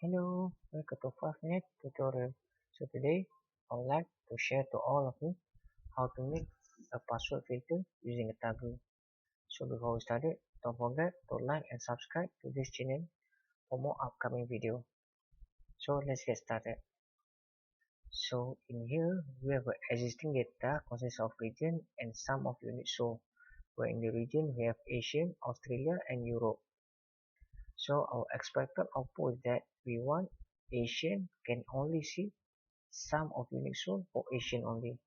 Hello, welcome to 5-Minute Tutorial. So today I would like to share to all of you how to make a password filter using a Tableau. So before we start it, don't forget to like and subscribe to this channel for more upcoming video. So let's get started. So in here we have an existing data consists of region and sum of units. So where in the region we have Asia, Australia and Europe. So our expected output is that we want Asian can only see sum of units sold for Asian only.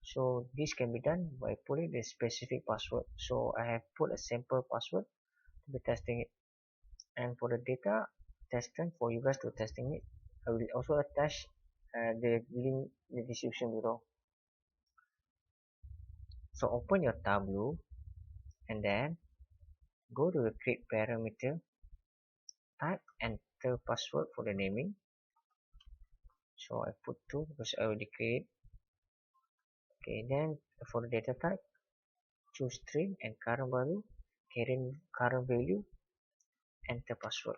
So this can be done by putting the specific password. So I have put a sample password to be testing it. And for the data testing for you guys to testing it, I will also attach the link in the description below. So open your Tableau and then go to the create parameter, type enter password for the naming. So I put 2 because I already create. Okay, then for the data type, choose string and current value, enter password.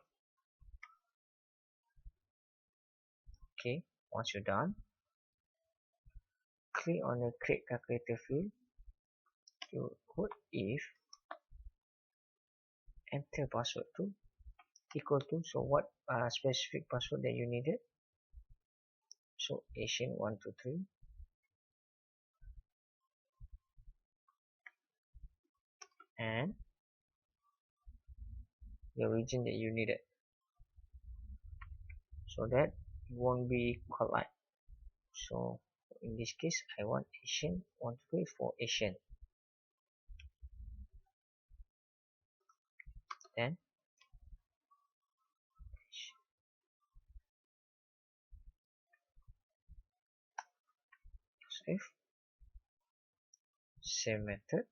Okay, once you're done, click on the create calculator field. You put if enter password to equal to, so what specific password that you needed. So Asian 123 and the region that you needed, so that it won't be collide. So in this case I want Asian 123 for Asian. Then save method,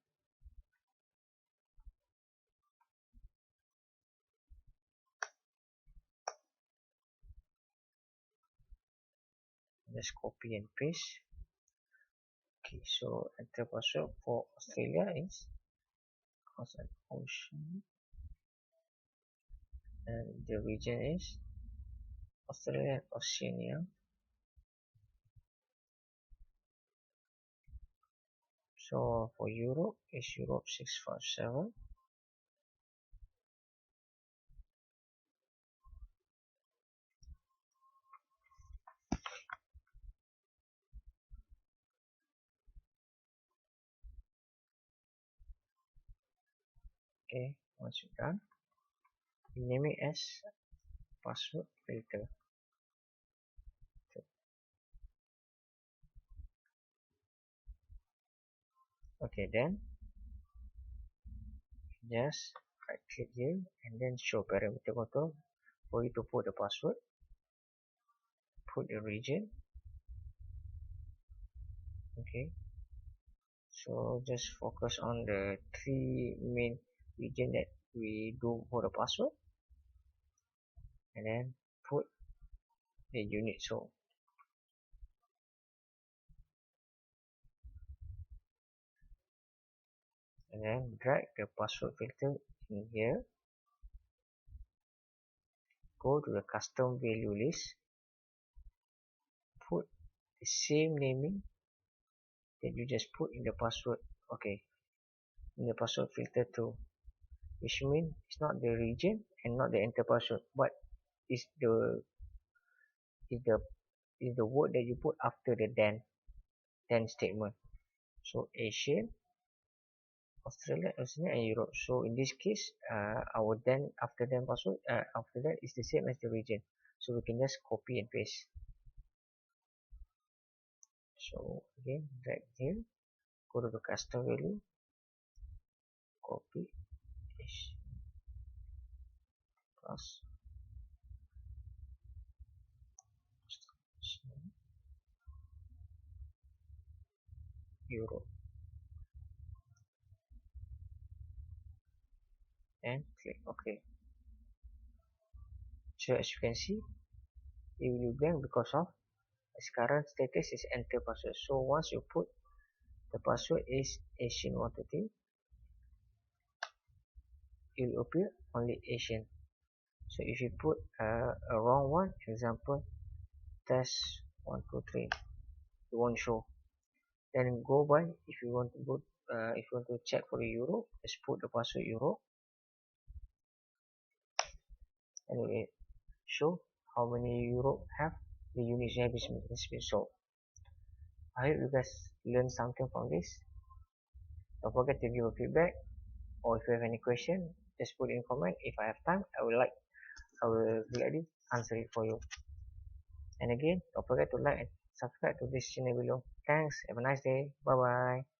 just copy and paste. Okay, so enter password for Australia is Ocean and the region is Australia and Oceania. So for Europe is Europe 657. Okay, once you're done, name it as password filter. Okay, then just right click here and then show parameter control for you to put the password, put the region. Okay, so just focus on the 3 main region that we do for the password and then put the unit. So and then drag the password filter in here, go to the custom value list, put the same naming that you just put in the password. Okay, in the password filter too, which means it's not the region and not the enter password, but is the is the word that you put after the then statement. So Asia, Australia, Oceania and Europe. So in this case our then after then password after that is the same as the region, so we can just copy and paste. So again, drag here, go to the custom value, copy, paste, plus Europe and click OK. So as you can see, it will be blank because of its current status is enter password. So once you put the password is Asian 123, it will appear only Asian. So if you put a wrong one, example test 123, it won't show. Then go by, if you want to put if you want to check for the euro, just put the password euro and it will show how many euro have the units have been sold. I hope you guys learned something from this. Don't forget to give a feedback, or if you have any question, just put in comment. If I have time, I will gladly answer it for you. And again, don't forget to like and subscribe to this channel below. Thanks. Have a nice day. Bye bye.